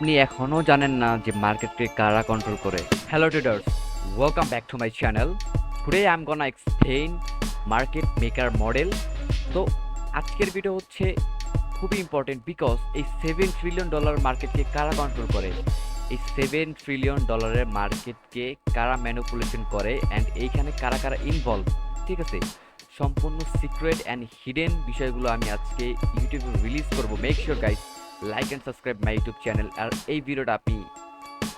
আপনি এখনো জানেন না যে মার্কেটকে কারা কন্ট্রোল করে? Hello traders, welcome back to my channel. Today I am gonna explain market maker model. তো আজকের ভিডিও হচ্ছে খুবই ইম্পর্টেন্ট বিকজ এই $7 ট্রিলিয়ন মার্কেটকে কারা কন্ট্রোল করে, এই $7 ট্রিলিয়ন মার্কেটকে কারা ম্যানিপুলেশন করে অ্যান্ড এইখানে কারা কারা ইনভলভ, ঠিক আছে? সম্পূর্ণ সিক্রেট অ্যান্ড হিডেন বিষয়গুলো আমি আজকে ইউটিউবে রিলিজ করব। Make sure guys like and subscribe my YouTube channel, আর এই ভিডিওটা আপনি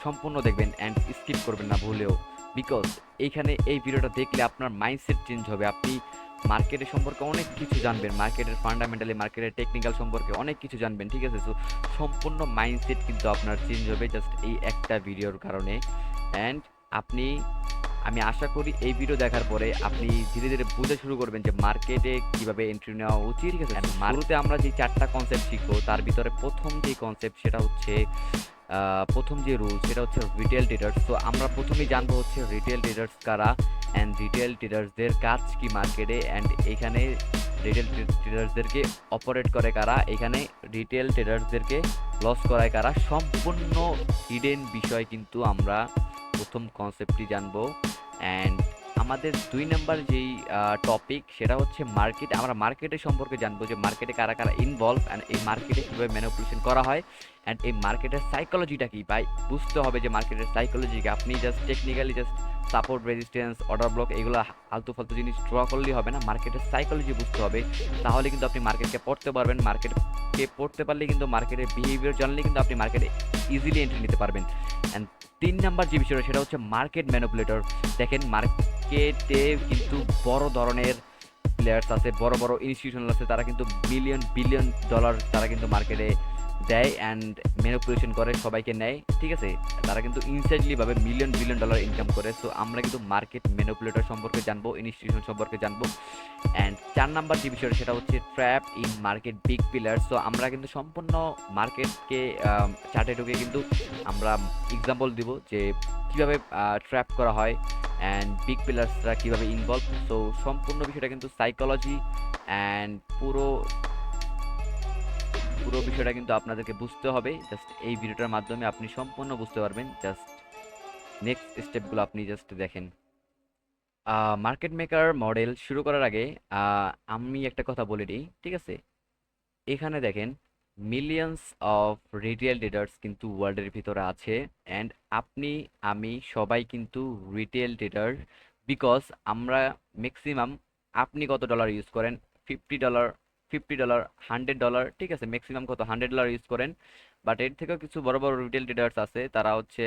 সম্পূর্ণ দেখবেন অ্যান্ড স্কিপ করবেন না ভুলেও, বিকজ এইখানে এই ভিডিওটা দেখলে আপনার মাইন্ডসেট চেঞ্জ হবে। আপনি মার্কেটের সম্পর্কে অনেক কিছু জানবেন, মার্কেটের ফান্ডামেন্টালি, মার্কেটের টেকনিক্যাল সম্পর্কে অনেক কিছু জানবেন, ঠিক আছে? সো সম্পূর্ণ মাইন্ডসেট কিন্তু আপনার চেঞ্জ হবে জাস্ট এই একটা ভিডিওর কারণে। অ্যান্ড আপনি, আমি আশা করি এই ভিডিও দেখার পরে আপনি ধীরে ধীরে বুঝতে শুরু করবেন যে মার্কেটে কিভাবে এন্ট্রি নেওয়া উচিত, ঠিক আছে? শুরুতে আমরা যে চারটা কনসেপ্ট শিখবো তার ভিতরে প্রথম যে কনসেপ্ট সেটা হচ্ছে প্রথম যে রুল সেটা হচ্ছে রিটেল ট্রেডার্স। তো আমরা প্রথমেই জানবো হচ্ছে রিটেল ট্রেডার্স কারা অ্যান্ড রিটেল ট্রেডার্সদের কাজ কি মার্কেটে, অ্যান্ড এখানে রিটেল ট্রেডার্সদেরকে অপারেট করে কারা, এখানে রিটেল ট্রেডার্সদেরকে লস করায় কারা, সম্পূর্ণ হিডেন বিষয় কিন্তু আমরা প্রথম কনসেপ্টটি জানবো। অ্যান্ড আমাদের 2 নাম্বার যেই টপিক সেটা হচ্ছে মার্কেট। আমরা মার্কেটের সম্পর্কে জানবো যে মার্কেটে কারা কারা ইনভলভ অ্যান্ড এই মার্কেটে কীভাবে ম্যানিপুলেশন করা হয় অ্যান্ড এই মার্কেটের সাইকোলজিটা কি ভাই, বুঝতে হবে যে মার্কেটের সাইকোলজিকে আপনি just technically just support, resistance, order block এগুলো আলতু ফালতু জিনিস ড্র করলেই হবে না, মার্কেটের সাইকোলজি বুঝতে হবে। তাহলে কিন্তু আপনি মার্কেটকে পড়তে পারবেন, মার্কেটকে পড়তে পারলে কিন্তু মার্কেটের বিহেভিয়ার জানলে কিন্তু আপনি মার্কেটে ইজিলি এন্ট্রি নিতে পারবেন। অ্যান্ড 3 নাম্বার যে বিষয়টা সেটা হচ্ছে মার্কেট ম্যানিপুলেটর। দেখেন মার্কেটে কিন্তু বড় ধরনের প্লেয়ার্স আছে, বড় বড় ইনস্টিটিউশন আছে, তারা কিন্তু মিলিয়ন বিলিয়ন ডলার তারা কিন্তু মার্কেটে দেয় অ্যান্ড ম্যানিপুলেশন করে, সবাইকে নেয়, ঠিক আছে? তারা কিন্তু ইনসাইডলি ভাবে মিলিয়ন বিলিয়ন ডলার ইনকাম করে। সো আমরা কিন্তু মার্কেট ম্যানিপুলেটর সম্পর্কে জানবো, ইনস্টিটিউশন সম্পর্কে জানবো। অ্যান্ড 4 নাম্বার যে বিষয় সেটা হচ্ছে trap in market big pillar. So আমরা কিন্তু সম্পূর্ণ মার্কেটকে চার্টে ঢুকে কিন্তু আমরা এক্সাম্পল দিব যে কীভাবে ট্র্যাপ করা হয় অ্যান্ড বিগ পিলার্সরা কীভাবে ইনভলভ। সো সম্পূর্ণ বিষয়টা কিন্তু সাইকোলজি অ্যান্ড পুরো পুরো বিষয়টা কিন্তু আপনাদেরকে বুঝতে হবে। জাস্ট এই ভিডিওটার মাধ্যমে আপনি সম্পূর্ণ বুঝতে পারবেন। জাস্ট নেক্সট স্টেপগুলো আপনি জাস্ট দেখেন। মার্কেট মেকার মডেল শুরু করার আগে আমি একটা কথা বলে নিই, ঠিক আছে? এখানে দেখেন মিলিয়ন্স অফ রিটেল ট্রেডার্স কিন্তু ওয়ার্ল্ডের ভিতরে আছে অ্যান্ড আপনি, আমি সবাই কিন্তু রিটেল ট্রেডার, বিকজ আমরা ম্যাক্সিমাম, আপনি কত ডলার ইউজ করেন? $50, $50, $100, ঠিক আছে? ম্যাক্সিমাম কত? $100 ইউজ করেন। বাট এর থেকেও কিছু বড় বড় রিটেল ট্রেডার্স আছে, তারা হচ্ছে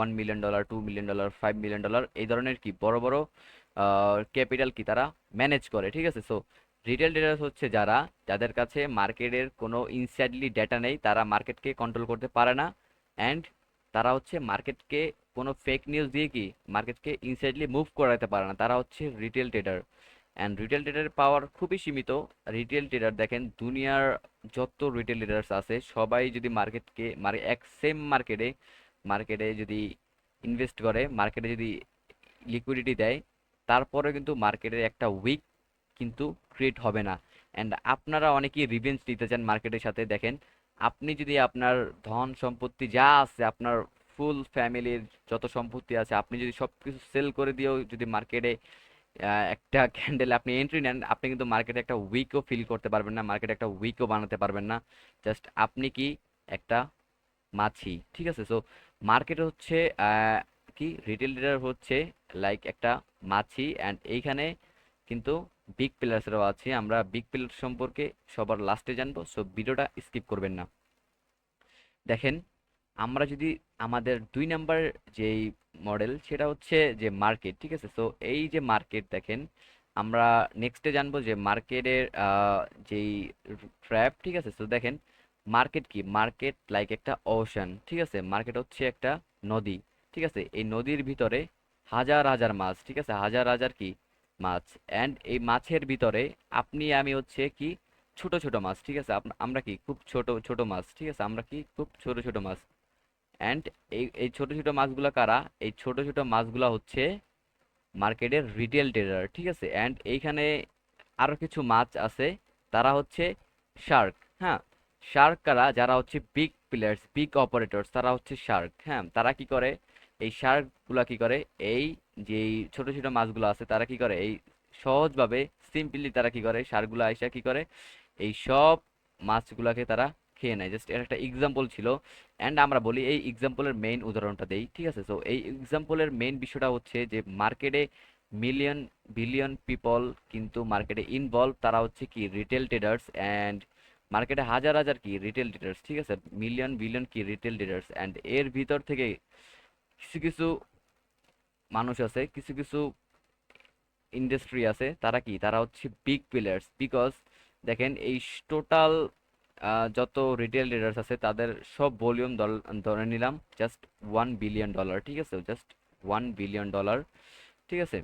$1 মিলিয়ন, $2 মিলিয়ন, $5 মিলিয়ন এই ধরনের কি বড় বড় ক্যাপিটাল কি তারা ম্যানেজ করে, ঠিক আছে? সো রিটেল ট্রেডার্স হচ্ছে যারা, যাদের কাছে মার্কেটের কোনো ইনসাইডলি ডেটা নেই, তারা মার্কেটকে কন্ট্রোল করতে পারে না অ্যান্ড তারা হচ্ছে মার্কেটকে কোনো ফেক নিউজ দিয়ে কি মার্কেটকে ইনসাইডলি মুভ করাতে পারে না, তারা হচ্ছে রিটেল ট্রেডার। অ্যান্ড রিটেল ট্রেডারের পাওয়ার খুবই সীমিত। রিটেল ট্রেডার দেখেন দুনিয়ার যত রিটেল ট্রেডার্স আছে সবাই যদি মার্কেটকে এক সেম মার্কেটে মার্কেটে যদি ইনভেস্ট করে, মার্কেটে যদি লিকুইডিটি দেয়, তারপরে কিন্তু মার্কেটের একটা উইক কিন্তু ক্রিয়েট হবে না। অ্যান্ড আপনারা অনেকেই রিভেঞ্জ নিতে চান মার্কেটের সাথে। দেখেন আপনি যদি আপনার ধন সম্পত্তি যা আছে, আপনার ফুল ফ্যামিলির যত সম্পত্তি আছে, আপনি যদি সব কিছু সেল করে দিয়েও যদি মার্কেটে একটা ক্যান্ডেল আপনি এন্ট্রি নেন, আপনি কিন্তু মার্কেটে একটা উইকও ফিল করতে পারবেন না, মার্কেটে একটা উইকও বানাতে পারবেন না। জাস্ট আপনি কি একটা মাছি, ঠিক আছে? সো মার্কেট হচ্ছে কি রিটেল ট্রেডার হচ্ছে লাইক একটা মাছি অ্যান্ড এইখানে কিন্তু বিগ প্লেয়ার্সরাও আছে। আমরা বিগ প্লেয়ার সম্পর্কে সবার লাস্টে জানবো, সো ভিডিওটা স্কিপ করবেন না। দেখেন আমরা যদি আমাদের 2 নাম্বার যেই মডেল সেটা হচ্ছে যে মার্কেট, ঠিক আছে? সো এই যে মার্কেট দেখেন, আমরা নেক্সটে জানবো যে মার্কেটের যেই ট্র্যাপ, ঠিক আছে? সো দেখেন মার্কেট কি, মার্কেট লাইক একটা ওশান, ঠিক আছে? মার্কেট হচ্ছে একটা নদী, ঠিক আছে? এই নদীর ভিতরে হাজার হাজার মাছ, ঠিক আছে? হাজার হাজার কি মাছ, অ্যান্ড এই মাছের ভিতরে আপনি আমি হচ্ছে কি ছোট ছোট মাছ, ঠিক আছে? আমরা কি খুব ছোট ছোট মাছ, ঠিক আছে? আমরা কি খুব ছোট ছোট মাছ। অ্যান্ড এই এই ছোট ছোট মাছগুলা কারা? এই ছোট ছোট মাছগুলা হচ্ছে মার্কেটের রিটেল ট্রেডার, ঠিক আছে? অ্যান্ড এইখানে আরো কিছু মাছ আছে, তারা হচ্ছে শার্ক। হ্যাঁ, শার্ক কারা? যারা হচ্ছে বিগ প্লেয়ার্স, বিগ অপারেটরস, তারা হচ্ছে শার্ক। হ্যাঁ, তারা কি করে? এই শার্ক গুলা কি করে? এই যে ছোট ছোট মাছগুলো আছে তারা কি করে? এই সহজভাবে সিম্পলি তারা কি করে? শার্কগুলো আইসা কি করে? এই সব মাছগুলাকে তারা খেয়ে নেয়। জাস্ট এর একটা এক্সাম্পল ছিল। অ্যান্ড আমরা বলি এই এক্সাম্পলের মেইন উদাহরণটা দেই, ঠিক আছে? সো এই এক্সাম্পলের মেইন বিষয়টা হচ্ছে যে মার্কেটে মিলিয়ন বিলিয়ন পিপল কিন্তু মার্কেটে ইনভলভ। তারা হচ্ছে কি রিটেল ট্রেডার্স, অ্যান্ড মার্কেটে হাজার হাজার কি রিটেল ট্রেডার্স, ঠিক আছে? মিলিয়ন বিলিয়ন কি রিটেল ট্রেডার্স, অ্যান্ড এর ভিতর থেকে কিছু কিছু মানুষ আছে, কিছু কিছু ইন্ডাস্ট্রি আছে, তারা কি? তারা হচ্ছে বিগ প্লেয়ার্স। বিকজ দেখেন এই টোটাল যত রিটেল ট্রেডার্স আছে তাদের সব ভলিউম ধরে নিলাম জাস্ট $1 বিলিয়ন, ঠিক আছে? জাস্ট $1 বিলিয়ন, ঠিক আছে?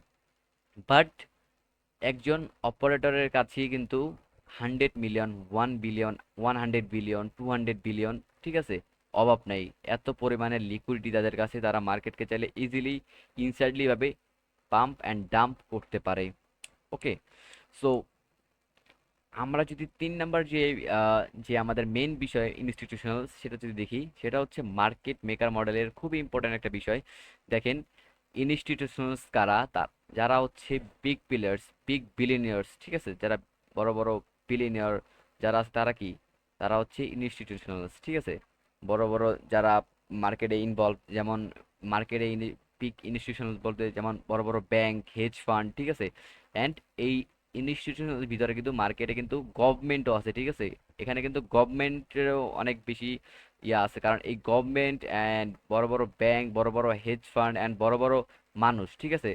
বাট একজন অপারেটরের কাছেই কিন্তু 100 মিলিয়ন, 1 বিলিয়ন, 100 বিলিয়ন, 200 বিলিয়ন, ঠিক আছে? অভাব নাই। এত পরিমাণে লিকুইডিটি তাদের কাছে, তারা মার্কেটকে চাইলে ইজিলি ইনসাইডলি ভাবে পাম্প অ্যান্ড ডাম্প করতে পারে। ওকে, সো আমরা যদি 3 নাম্বার যে আমাদের মেন বিষয় ইনস্টিটিউশনাল, সেটা যদি দেখি, সেটা হচ্ছে মার্কেট মেকার মডেলের খুবই ইম্পর্ট্যান্ট একটা বিষয়। দেখেন ইনস্টিটিউশনালস কারা? যারা হচ্ছে বিগ প্লেয়ার্স, বিগ বিলিয়নিয়ার্স, ঠিক আছে? যারা বড় বড় বিলিয়নিয়ার যারা আছে তারা কি? তারা হচ্ছে ইনস্টিটিউশনালস, ঠিক আছে? বড় বড় যারা মার্কেটে ইনভলভ, যেমন মার্কেটে বিগ ইনস্টিটিউশনাল বলতে যেমন বড় বড় ব্যাংক, হেজ ফান্ড, ঠিক আছে? অ্যান্ড এই ইনস্টিটিউশনের ভিতরে কিন্তু মার্কেটে কিন্তু গভর্নমেন্টও আছে, ঠিক আছে? এখানে কিন্তু গভর্নমেন্টেরও অনেক বেশি ইয়া আছে, কারণ এই গভর্নমেন্ট অ্যান্ড বড় বড় ব্যাংক, বড় বড় হেজ ফান্ড অ্যান্ড বড় বড় মানুষ, ঠিক আছে?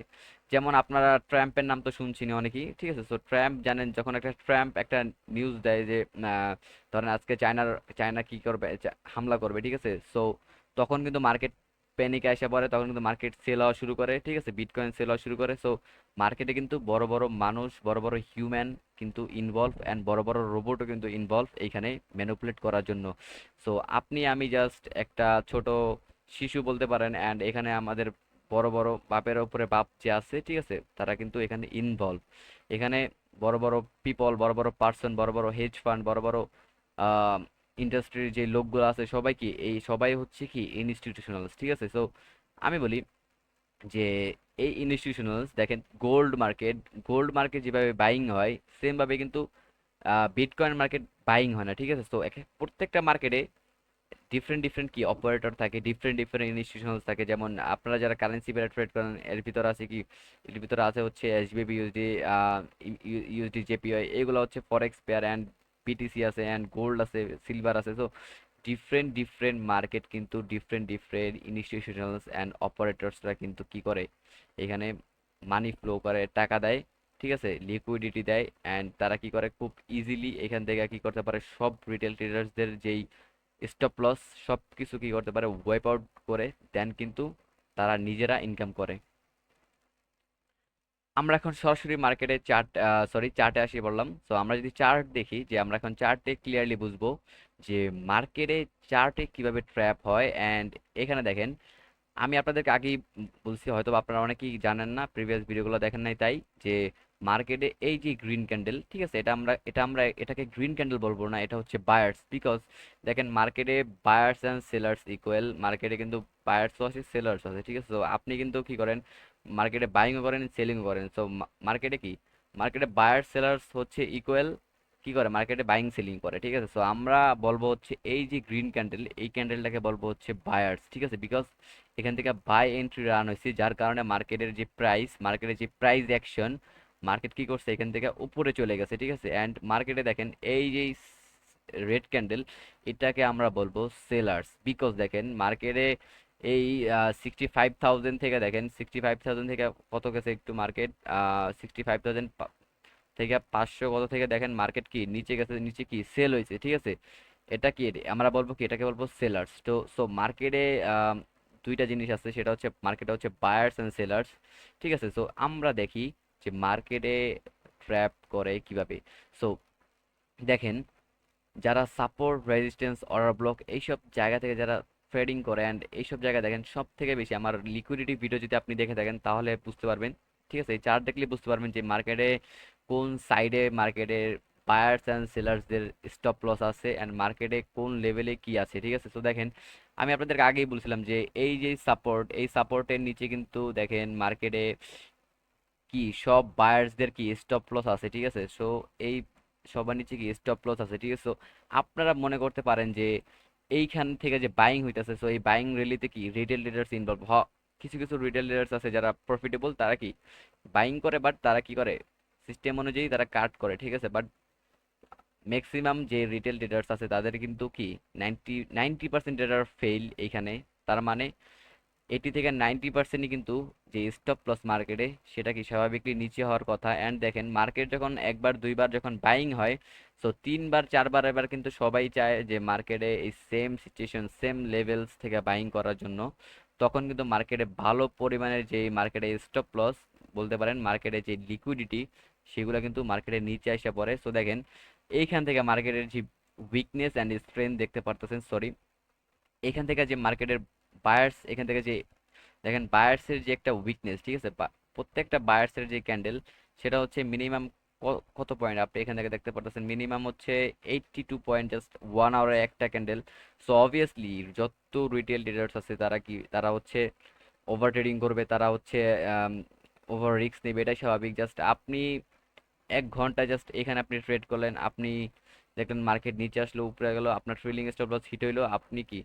যেমন আপনারা ট্রাম্পের নাম তো শুনছেন অনেকেই, ঠিক আছে? সো ট্রাম্প জানেন, যখন একটা ট্রাম্প একটা নিউজ দেয় যে ধরেন আজকে চায়না কি করবে, হামলা করবে, ঠিক আছে? সো তখন কিন্তু মার্কেট প্যানিক আসে পড়ে, তখন কিন্তু মার্কেট সেল হওয়া শুরু করে, ঠিক আছে? বিটকয়েন সেল হওয়া শুরু করে। সো মার্কেটে কিন্তু বড় বড় মানুষ, বড় বড় হিউম্যান কিন্তু ইনভলভ, অ্যান্ড বড় বড় রোবটও কিন্তু ইনভলভ এইখানে ম্যানিপুলেট করার জন্য। সো আপনি আমি জাস্ট একটা ছোট শিশু বলতে পারেন, অ্যান্ড এখানে আমাদের বড় বড় বাপের উপরে বাপ যে আছে, ঠিক আছে? তারা কিন্তু এখানে ইনভলভ। এখানে বড় বড় পিপল, বড় বড় পার্সন, বড় বড় হেজ ফান্ড, বড় বড় ইন্ডাস্ট্রির যে লোকগুলো আছে, সবাই কি? এই সবাই হচ্ছে কি ইনস্টিটিউশনালস, ঠিক আছে? সো আমি বলি যে এই ইনস্টিটিউশনালস দেখেন গোল্ড মার্কেট যেভাবে বাইং হয়, সেম ভাবে কিন্তু বিটকয়েন মার্কেট বাইং হয় না, ঠিক আছে? তো প্রত্যেকটা মার্কেটে ডিফারেন্ট ডিফারেন্ট কি অপারেটর থাকে, ডিফারেন্ট ডিফারেন্ট ইনস্টিটিউশনস থাকে। যেমন আপনারা যারা কারেন্সি পেয়ার ট্রেড করেন, এর ভিতরে আছে কি? এর ভিতরে আছে হচ্ছে এসবিবি ইউএসডি, ইউএসডি জেপিওয়াই, এগুলো হচ্ছে ফরেক্স পেয়ার, অ্যান্ড বিটিসি আছে, অ্যান্ড গোল্ড আছে, সিলভার আছে। তো ডিফারেন্ট ডিফারেন্ট মার্কেট কিন্তু ডিফারেন্ট ডিফারেন্ট ইনস্টিটিউশনালস অ্যান্ড অপারেটরসরা কিন্তু কি করে? এখানে মানি ফ্লো করে, টাকা দেয়, ঠিক আছে? লিকুইডিটি দেয়, অ্যান্ড তারা কি করে? খুব ইজিলি এখান থেকে কি করতে পারে? সব রিটেল ট্রেডার্সদের যেই স্টপ লস, সব কিছু কি করতে পারে? ওয়াইপ আউট করে দেন কিন্তু তারা নিজেরা ইনকাম করে। আমরা এখন সরাসরি মার্কেটে চার্টে আসি বললাম। তো আমরা যদি চার্ট দেখি, যে আমরা এখন চার্টে ক্লিয়ারলি বুঝবো যে মার্কেটে চার্টে কিভাবে ট্র্যাপ হয়। অ্যান্ড এখানে দেখেন, আমি আপনাদেরকে আগেই বলছি, হয়তো বা আপনারা অনেকেই জানেন না, প্রিভিয়াস ভিডিওগুলো দেখেন নাই, তাই যে মার্কেটে এই যে গ্রিন ক্যান্ডেল, ঠিক আছে? এটা আমরা এটাকে গ্রিন ক্যান্ডেল বলবো না, এটা হচ্ছে বায়ার্স। বিকজ দেখেন মার্কেটে বায়ার্স অ্যান্ড সেলার্স ইকুয়াল। মার্কেটে কিন্তু বায়ার্সও আছে, সেলার্স আছে, ঠিক আছে? তো আপনি কিন্তু কি করেন? মার্কেটে বাইংও করেন, সেলিংও করেন। সো মার্কেটে কি? মার্কেটে বায়ার্স সেলার্স হচ্ছে ইকুয়াল, কি করে? মার্কেটে বাইং সেলিং করে, ঠিক আছে? সো আমরা বলবো হচ্ছে এই যে গ্রিন ক্যান্ডেল, এই ক্যান্ডেলটাকে বলবো হচ্ছে বায়ার্স, ঠিক আছে? বিকজ এখান থেকে বাই এন্ট্রি রান হয়েছে, যার কারণে মার্কেটের যে প্রাইস অ্যাকশন, মার্কেট কি করছে? এখান থেকে উপরে চলে গেছে, ঠিক আছে? অ্যান্ড মার্কেটে দেখেন এই যে রেড ক্যান্ডেল, এটাকে আমরা বলবো সেলার্স। বিকজ দেখেন মার্কেটে এই 65,000 থেকে, দেখেন 65,000 থেকে কত গেছে একটু মার্কেট? 65,000 থেকে 500 কত থেকে দেখেন মার্কেট কি নিচে গেছে, নিচে কি সেল হয়েছে, ঠিক আছে? এটা কি? আমরা বলবো কি? এটাকে বলবো সেলার্স। তো সো মার্কেটে দুইটা জিনিস আছে, সেটা হচ্ছে মার্কেটে হচ্ছে বায়ার্স এন্ড সেলার্স, ঠিক আছে? সো আমরা দেখি যে মার্কেটে ট্র্যাপ করে কিভাবে। সো দেখেন, যারা সাপোর্ট, রেজিস্ট্যান্স, অর্ডার ব্লক, এইসব জায়গা থেকে যারা ট্রেডিং করে, অ্যান্ড এইসব জায়গায় দেখেন সব থেকে বেশি আমার লিকুইডিটি ভিডিও যদি আপনি দেখে থাকেন তাহলে বুঝতে পারবেন, ঠিক আছে? এই চার্ট দেখলে বুঝতে পারবেন যে মার্কেটে কোন সাইডে মার্কেটের বায়ার্স অ্যান্ড সেলার্সদের স্টপ লস আছে অ্যান্ড মার্কেটে কোন লেভেলে কি আছে, ঠিক আছে। তো দেখেন আমি আপনাদেরকে আগেই বলছিলাম যে এই যে সাপোর্ট, এই সাপোর্টের নিচে কিন্তু দেখেন মার্কেটে কি সব বায়ার্সদের কি স্টপ লস আছে, ঠিক আছে। সো এই সবার নিচে কি স্টপ লস আছে, ঠিক আছে। সো আপনারা মনে করতে পারেন যে এইখান থেকে যে বাইং হইতেছে, সো এই বাইং র্যালিতে কি রিটেল ট্রেডার্স ইনভলভ কিছু কিছু রিটেল ট্রেডার্স আছে যারা প্রফিটেবল, তারা কি বাইং করে, বাট তারা কি করে সিস্টেম অনুযায়ী তারা কাট করে, ঠিক আছে। বাট ম্যাক্সিমাম যে রিটেল ট্রেডার্স আছে তাদের কিন্তু কি 90% ট্রেডার ফেল এইখানে। তার মানে 80 থেকে 90%ই কিন্তু যে স্টপ লস মার্কেটে সেটা কি স্বাভাবিকলি নিচে হওয়ার কথা। অ্যান্ড দেখেন মার্কেট যখন একবার দুইবার যখন বাইং হয়, সো তিনবার চারবার এবার কিন্তু সবাই চায় যে মার্কেটে এই সেম সিচুয়েশন সেম লেভেলস থেকে বাইং করার জন্য। তখন কিন্তু মার্কেটে ভালো পরিমাণের যে মার্কেটে স্টপ লস বলতে পারেন, মার্কেটে যে লিকুইডিটি সেগুলো কিন্তু মার্কেটের নিচে এসে পড়ে। সো দেখেন এইখান থেকে মার্কেটের যে উইকনেস অ্যান্ড স্ট্রেংথ দেখতে পারতেছেন, সরি, এখান থেকে যে মার্কেটের বায়ার্স, এখান থেকে যে দেখেন বায়ার্সের যে একটা উইকনেস, ঠিক আছে, প্রত্যেকটা বায়ার্সের যে ক্যান্ডেল সেটা হচ্ছে মিনিমাম কত পয়েন্ট আপনি এখান থেকে দেখতে পারতেছেন, মিনিমাম হচ্ছে 82 পয়েন্ট, জাস্ট 1 আওয়ারে একটা ক্যান্ডেল। সো অবভিয়াসলি যত রিটেল ট্রেডার্স আছে তারা কি তারা হচ্ছে ওভার ট্রেডিং করবে, তারা হচ্ছে ওভার রিস্ক নেবে, এটাই স্বাভাবিক। জাস্ট আপনি 1 ঘন্টা জাস্ট এখানে আপনি ট্রেড করলেন, আপনি দেখলেন মার্কেট নিচে আসলো উপরে গেল, আপনার ট্রেলিং স্টপ লস হিট হইলো, আপনি কি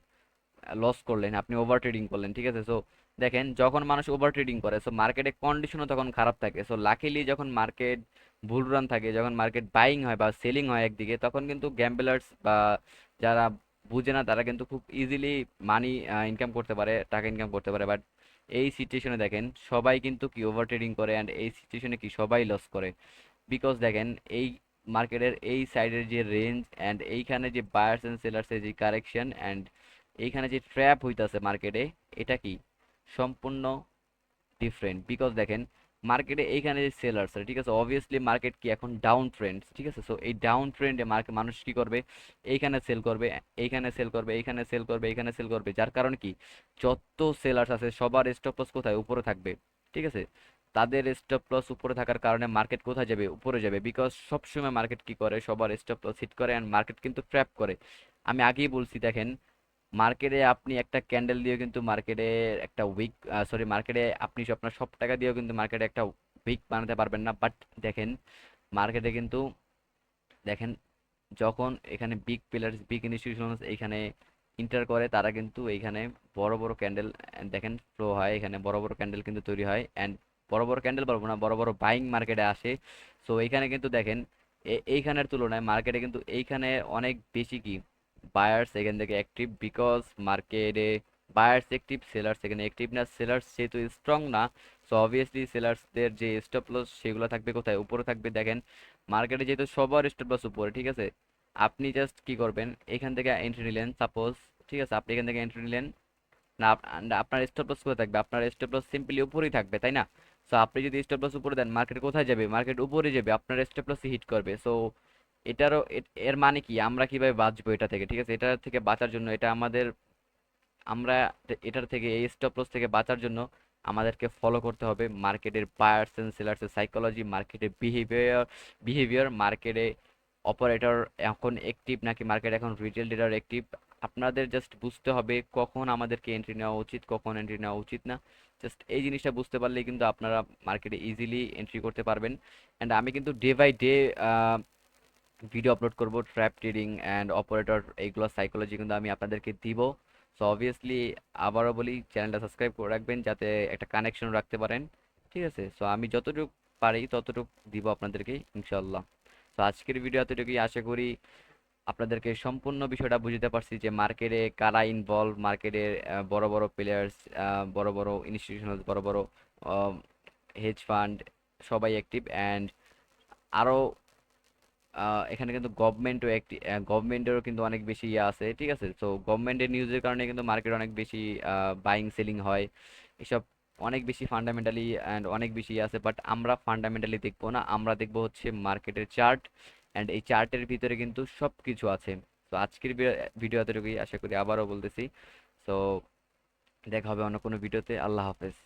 লস করলেন, আপনি ওভার ট্রেডিং করলেন, ঠিক আছে। সো দেখেন যখন মানুষ ওভার ট্রেডিং করে সো মার্কেটের কন্ডিশনও তখন খারাপ থাকে। সো লাকিলি যখন মার্কেট বুল রান থাকে, যখন মার্কেট বাইং হয় বা সেলিং হয় একদিকে, তখন কিন্তু গ্যাম্বলার্স বা যারা বুঝে না তারা কিন্তু খুব ইজিলি মানি ইনকাম করতে পারে, টাকা ইনকাম করতে পারে। বাট এই সিচুয়েশনে দেখেন সবাই কিন্তু কি ওভার ট্রেডিং করে অ্যান্ড এই সিচুয়েশনে কি সবাই লস করে। বিকজ দেখেন এই মার্কেটের এই সাইডের যে রেঞ্জ অ্যান্ড এইখানে যে বায়ার্স অ্যান্ড সেলার্সের যে কারেকশন অ্যান্ড এইখানে যে ট্র্যাপ হইতাছে মার্কেটে, এটা কি সম্পূর্ণ ডিফারেন্ট। বিকজ দেখেন মার্কেটে এইখানে যে সেলার্স, ঠিক আছে, অবভিয়াসলি মার্কেট কি এখন ডাউন ট্রেন্ড, ঠিক আছে। সো এই ডাউন ট্রেন্ডে মার্কেট মানুষ কি করবে, এইখানে সেল করবে, এইখানে সেল করবে, এইখানে সেল করবে, এইখানে সেল করবে, যার কারণে কি যত সেলার্স আছে সবার স্টপ লস কোথায়, উপরে থাকবে, ঠিক আছে। তাদের স্টপ লস উপরে থাকার কারণে মার্কেট কোথায় যাবে, উপরে যাবে। বিকজ সবসময় মার্কেট কি করে, সবার স্টপ লস হিট করে অ্যান্ড মার্কেট কিন্তু ট্র্যাপ করে। আমি আগেই বলছি দেখেন মার্কেটে আপনি একটা ক্যান্ডেল দিয়েও কিন্তু মার্কেটে একটা উইক, সরি, মার্কেটে আপনি আপনার সব টাকা দিয়েও কিন্তু মার্কেটে একটা উইক বানাতে পারবেন না। বাট দেখেন মার্কেটে কিন্তু দেখেন যখন এখানে বিগ প্লেয়ার্স বিগ ইনস্টিটিউশনস এখানে ইন্টার করে, তারা কিন্তু এইখানে বড় বড় ক্যান্ডেল দেখেন ফ্লো হয়, এখানে বড় বড় ক্যান্ডেল কিন্তু তৈরি হয় অ্যান্ড বড় বড় ক্যান্ডেল বলবো না, বড় বড় বাইং মার্কেটে আসে। সো এইখানে কিন্তু দেখেন এইখানের তুলনায় মার্কেটে কিন্তু এইখানে অনেক বেশি কি বায়ার্স এখান থেকে অ্যাক্টিভ। বিকজ মার্কেটে বায়ার্স অ্যাক্টিভ, সেলার্স এখানে অ্যাক্টিভ না। সেলার্স যেহেতু স্ট্রং না, সো অবভিয়াসলি সেলার্সদের যে স্টপ লস সেগুলো থাকবে কোথায়, উপরে থাকবে। দেখেন মার্কেটে যেহেতু সবার স্টপ লস উপরে, ঠিক আছে, আপনি জাস্ট কি করবেন, এখান থেকে এন্ট্রি নিলেন সাপোজ, ঠিক আছে, আপনি এখান থেকে এন্ট্রি নিলেন না, আপনার স্টপ লস কোথায় থাকবে, আপনার স্টপ লস সিম্পলি উপরেই থাকবে, তাই না। সো আপনি যদি স্টপ লস উপরে দেন মার্কেট কোথায় যাবে, মার্কেট উপরে যাবে, আপনার স্টপ লস হিট করবে। সো এটারও এর মানে কি আমরা কিভাবে বাঁচবো এটা থেকে, ঠিক আছে। এটা থেকে বাঁচার জন্য এটা আমাদের আমরা এটার থেকে এই স্টপ লস থেকে বাঁচার জন্য আমাদেরকে ফলো করতে হবে মার্কেটের বায়ার্স এন্ড সেলার্সের সাইকোলজি, মার্কেটের বিহেভিয়ার, মার্কেটে অপারেটর এখন অ্যাক্টিভ নাকি মার্কেট এখন রিটেল ট্রেডার অ্যাক্টিভ। আপনাদের জাস্ট বুঝতে হবে কখন আমাদেরকে এন্ট্রি নেওয়া উচিত, কখন এন্ট্রি নেওয়া উচিত না। জাস্ট এই জিনিসটা বুঝতে পারলেই কিন্তু আপনারা মার্কেটে ইজিলি এন্ট্রি করতে পারবেন। অ্যান্ড আমি কিন্তু day by day video upload করব, ট্র্যাপ ট্রেডিং অ্যান্ড অপারেটর এইগুলো সাইকোলজি কিন্তু আমি আপনাদেরকে দিব। সো অবভিয়াসলি আবারও বলি চ্যানেলটা সাবস্ক্রাইব করে রাখবেন যাতে একটা কানেকশন রাখতে পারেন, ঠিক আছে। সো আমি যতটুকু পারি ততটুকু দিব আপনাদেরকে ইনশাল্লাহ। তো আজকের ভিডিও এতটুকুই, আশা করি আপনাদেরকে সম্পূর্ণ বিষয়টা বুঝতে পারছি যে মার্কেটে কারা ইনভলভ, মার্কেটের বড় বড় প্লেয়ার্স, বড় বড় ইনস্টিটিউশনাল, বড় বড় হেজ ফান্ড সবাই অ্যাক্টিভ। অ্যান্ড আরও এখানে কিন্তু গভর্নমেন্টও একটি গভর্নমেন্টেরও কিন্তু অনেক বেশি ইয়ে আছে, ঠিক আছে। তো গভর্নমেন্টের নিউজের কারণে কিন্তু মার্কেট অনেক বেশি বাইং সেলিং হয়, এসব অনেক বেশি ফান্ডামেন্টালি অ্যান্ড অনেক বেশি ইয়ে আছে। বাট আমরা ফান্ডামেন্টালি দেখবো না, আমরা দেখবো হচ্ছে মার্কেটের চার্ট অ্যান্ড এই চার্টের ভিতরে কিন্তু সব কিছু আছে। তো আজকের ভিডিও এতটুকুই, আশা করি আবারও বলতেছি। তো দেখা হবে অন্য কোনো ভিডিওতে। আল্লাহ হাফেজ।